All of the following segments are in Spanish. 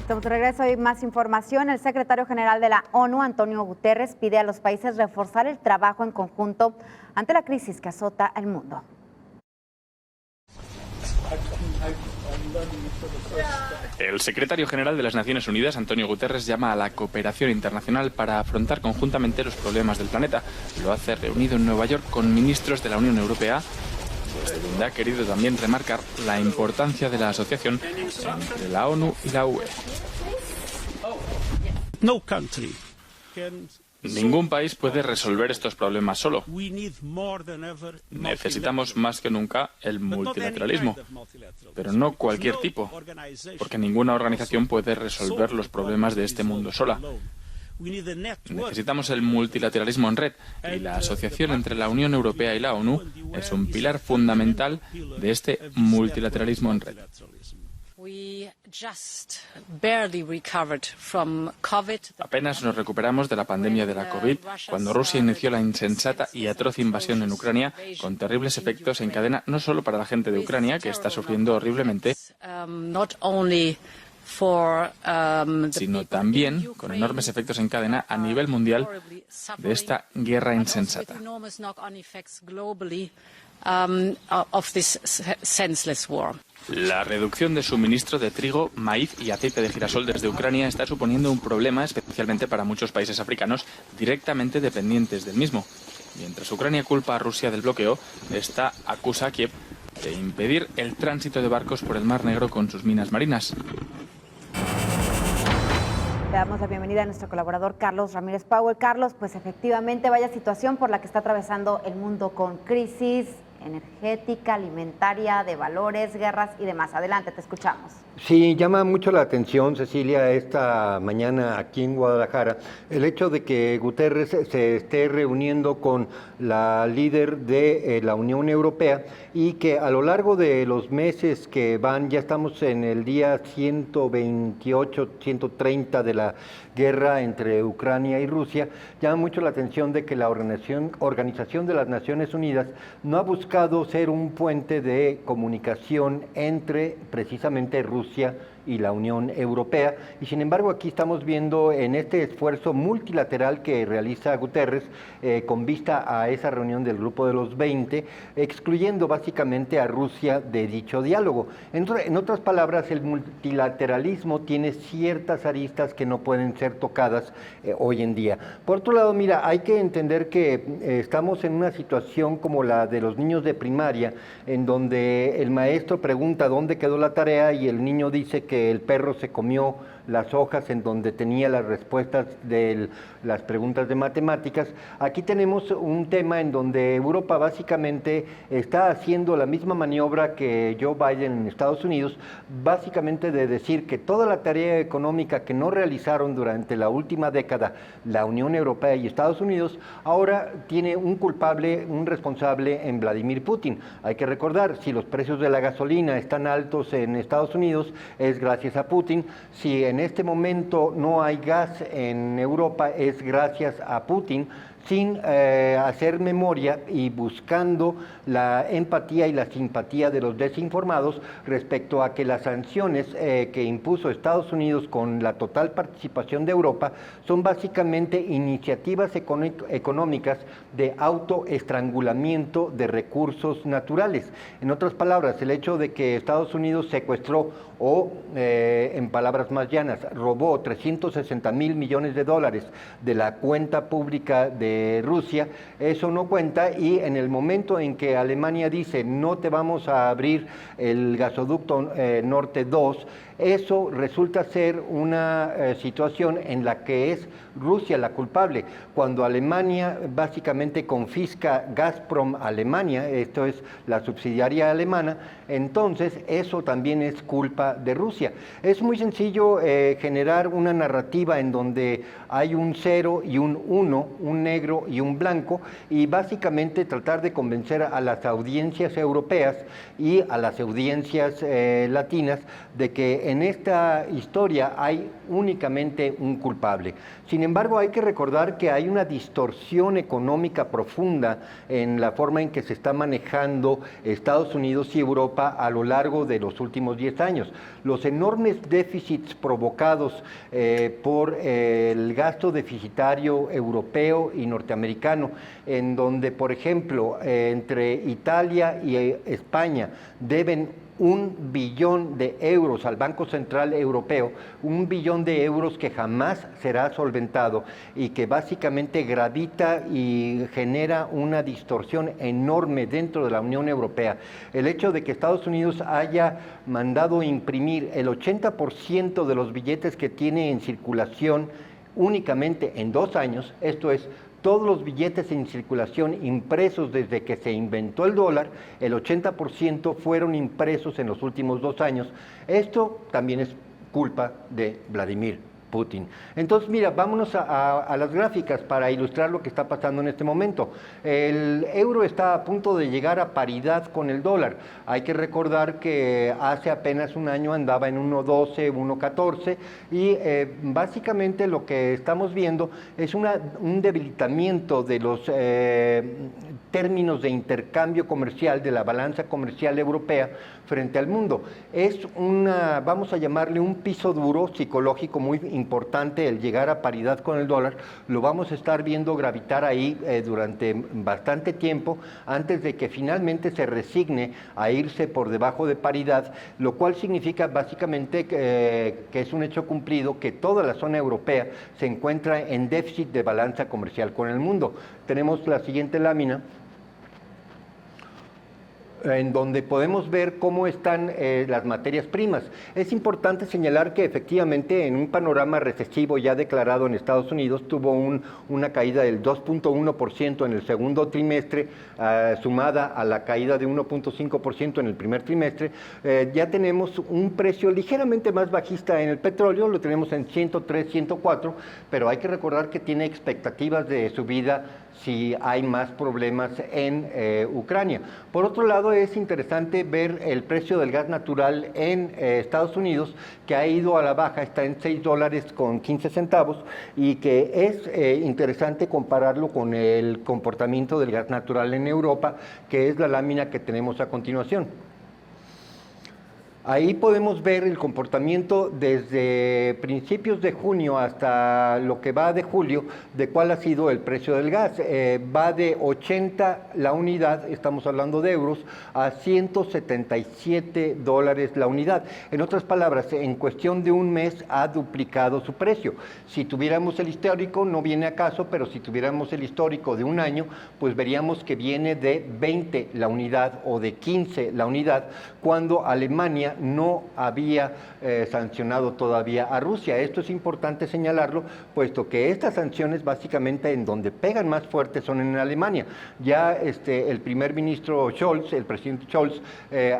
Estamos de regreso y más información. El secretario general de la ONU, Antonio Guterres, pide a los países reforzar el trabajo en conjunto ante la crisis que azota el mundo. El secretario general de las Naciones Unidas, Antonio Guterres, llama a la cooperación internacional para afrontar conjuntamente los problemas del planeta. Lo hace reunido en Nueva York con ministros de la Unión Europea, desde donde ha querido también remarcar la importancia de la asociación entre la ONU y la UE. Ningún país puede resolver estos problemas solo. Necesitamos más que nunca el multilateralismo, pero no cualquier tipo, porque ninguna organización puede resolver los problemas de este mundo sola. Necesitamos el multilateralismo en red, y la asociación entre la Unión Europea y la ONU es un pilar fundamental de este multilateralismo en red. Apenas nos recuperamos de la pandemia de la COVID cuando Rusia inició la insensata y atroz invasión en Ucrania, con terribles efectos en cadena no solo para la gente de Ucrania, que está sufriendo horriblemente, sino también con enormes efectos en cadena a nivel mundial de esta guerra insensata. La reducción de suministro de trigo, maíz y aceite de girasol desde Ucrania está suponiendo un problema, especialmente para muchos países africanos directamente dependientes del mismo. Mientras Ucrania culpa a Rusia del bloqueo, esta acusa a Kiev de impedir el tránsito de barcos por el Mar Negro con sus minas marinas. Le damos la bienvenida a nuestro colaborador Carlos Ramírez Powell. Carlos, pues efectivamente vaya situación por la que está atravesando el mundo, con crisis energética, alimentaria, de valores, guerras y demás. Adelante, te escuchamos. Sí, llama mucho la atención, Cecilia, esta mañana aquí en Guadalajara, el hecho de que Guterres se esté reuniendo con la líder de la Unión Europea y que a lo largo de los meses que van, ya estamos en el día 128, 130 de la guerra entre Ucrania y Rusia, llama mucho la atención de que la Organización de las Naciones Unidas no ha buscado ser un puente de comunicación entre precisamente Rusia y la Unión Europea, y sin embargo aquí estamos viendo en este esfuerzo multilateral que realiza Guterres con vista a esa reunión del Grupo de los 20, excluyendo básicamente a Rusia de dicho diálogo. En otras palabras, el multilateralismo tiene ciertas aristas que no pueden ser tocadas hoy en día. Por otro lado, mira, hay que entender que estamos en una situación como la de los niños de primaria, en donde el maestro pregunta dónde quedó la tarea y el niño dice que el perro se comió las hojas en donde tenía las respuestas de las preguntas de matemáticas. Aquí tenemos un tema en donde Europa básicamente está haciendo la misma maniobra que Joe Biden en Estados Unidos, básicamente de decir que toda la tarea económica que no realizaron durante la última década la Unión Europea y Estados Unidos, ahora tiene un culpable, un responsable en Vladimir Putin. Hay que recordar, si los precios de la gasolina están altos en Estados Unidos, es gracias a Putin. Si en este momento no hay gas en Europa, es gracias a Putin, sin hacer memoria y buscando la empatía y la simpatía de los desinformados respecto a que las sanciones que impuso Estados Unidos con la total participación de Europa son básicamente iniciativas económicas de autoestrangulamiento de recursos naturales. En otras palabras, el hecho de que Estados Unidos secuestró o, en palabras más llanas, robó 360,000 millones de dólares de la cuenta pública de Rusia, eso no cuenta, y en el momento en que Alemania dice no te vamos a abrir el gasoducto Norte 2, eso resulta ser una situación en la que es Rusia la culpable. Cuando Alemania básicamente confisca Gazprom Alemania, esto es la subsidiaria alemana, entonces eso también es culpa de Rusia. Es muy sencillo generar una narrativa en donde hay un 0 y un 1, un negro y un blanco, y básicamente tratar de convencer a las audiencias europeas y a las audiencias latinas de que en esta historia hay únicamente un culpable. Sin embargo, hay que recordar que hay una distorsión económica profunda en la forma en que se está manejando Estados Unidos y Europa a lo largo de los últimos 10 años. Los enormes déficits provocados por el gasto deficitario europeo y norteamericano, en donde, por ejemplo, entre Italia y España deben 1 billón de euros al Banco Central Europeo, 1 billón de euros que jamás será solventado y que básicamente gravita y genera una distorsión enorme dentro de la Unión Europea. El hecho de que Estados Unidos haya mandado imprimir el 80% de los billetes que tiene en circulación únicamente en 2 años, esto es, todos los billetes en circulación impresos desde que se inventó el dólar, el 80% fueron impresos en los últimos 2 años. Esto también es culpa de Vladimir Putin. Entonces, mira, vámonos a las gráficas para ilustrar lo que está pasando en este momento. El euro está a punto de llegar a paridad con el dólar. Hay que recordar que hace apenas un año andaba en 1.12, 1.14 y básicamente lo que estamos viendo es un debilitamiento de los términos de intercambio comercial, de la balanza comercial europea frente al mundo. Es vamos a llamarle un piso duro psicológico muy importante el llegar a paridad con el dólar. Lo vamos a estar viendo gravitar ahí durante bastante tiempo antes de que finalmente se resigne a irse por debajo de paridad, lo cual significa básicamente que es un hecho cumplido que toda la zona europea se encuentra en déficit de balanza comercial con el mundo. Tenemos la siguiente lámina, en donde podemos ver cómo están las materias primas. Es importante señalar que efectivamente en un panorama recesivo ya declarado en Estados Unidos tuvo una caída del 2.1% en el segundo trimestre, sumada a la caída de 1.5% en el primer trimestre. Ya tenemos un precio ligeramente más bajista en el petróleo, lo tenemos en 103, 104, pero hay que recordar que tiene expectativas de subida si hay más problemas en Ucrania. Por otro lado, es interesante ver el precio del gas natural en Estados Unidos, que ha ido a la baja, está en $6.15, y que es interesante compararlo con el comportamiento del gas natural en Europa, que es la lámina que tenemos a continuación. Ahí podemos ver el comportamiento desde principios de junio hasta lo que va de julio, de cuál ha sido el precio del gas. Va de 80 la unidad, estamos hablando de euros, a $177 la unidad. En otras palabras, en cuestión de un mes ha duplicado su precio. Si tuviéramos el histórico, no viene a caso, pero si tuviéramos el histórico de un año, pues veríamos que viene de 20 la unidad o de 15 la unidad, cuando Alemania no había sancionado todavía a Rusia. Esto es importante señalarlo, puesto que estas sanciones básicamente en donde pegan más fuerte son en Alemania. Ya el primer ministro Scholz, el presidente Scholz,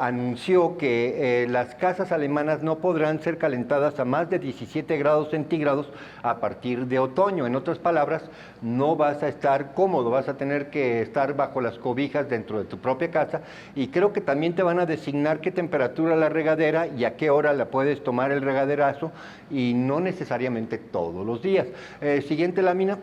anunció que las casas alemanas no podrán ser calentadas a más de 17 grados centígrados a partir de otoño. En otras palabras, no vas a estar cómodo, vas a tener que estar bajo las cobijas dentro de tu propia casa, y creo que también te van a designar qué temperatura la regadera y a qué hora la puedes tomar el regaderazo, y no necesariamente todos los días. Siguiente lámina.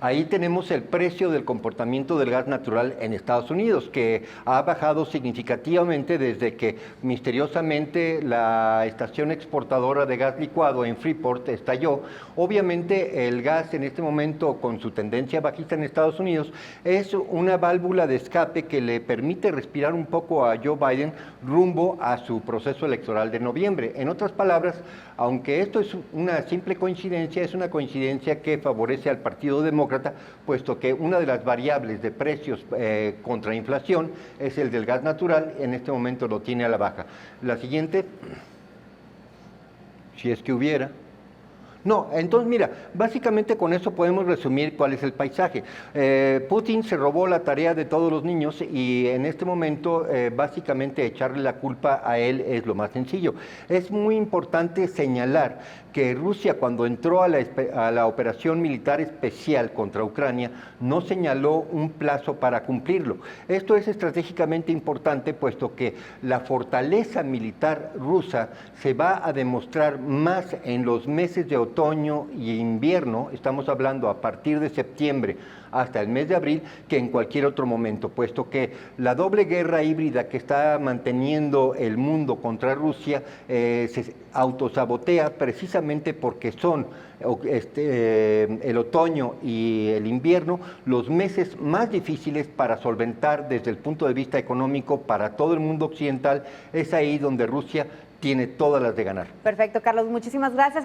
Ahí tenemos el precio del comportamiento del gas natural en Estados Unidos, que ha bajado significativamente desde que misteriosamente la estación exportadora de gas licuado en Freeport estalló. Obviamente el gas en este momento, con su tendencia bajista en Estados Unidos, es una válvula de escape que le permite respirar un poco a Joe Biden rumbo a su proceso electoral de noviembre. En otras palabras, aunque esto es una simple coincidencia, es una coincidencia que favorece al Partido Demócrata, puesto que una de las variables de precios contra inflación es el del gas natural. En este momento lo tiene a la baja. La siguiente, si es que hubiera. No, entonces mira, básicamente con eso podemos resumir cuál es el paisaje. Putin se robó la tarea de todos los niños y en este momento básicamente echarle la culpa a él es lo más sencillo. Es muy importante señalar que Rusia cuando entró a la operación militar especial contra Ucrania no señaló un plazo para cumplirlo. Esto es estratégicamente importante puesto que la fortaleza militar rusa se va a demostrar más en los meses de otoño y invierno, estamos hablando a partir de septiembre hasta el mes de abril, que en cualquier otro momento, puesto que la doble guerra híbrida que está manteniendo el mundo contra Rusia se autosabotea precisamente porque son el otoño y el invierno los meses más difíciles para solventar desde el punto de vista económico para todo el mundo occidental. Es ahí donde Rusia tiene todas las de ganar. Perfecto, Carlos, muchísimas gracias.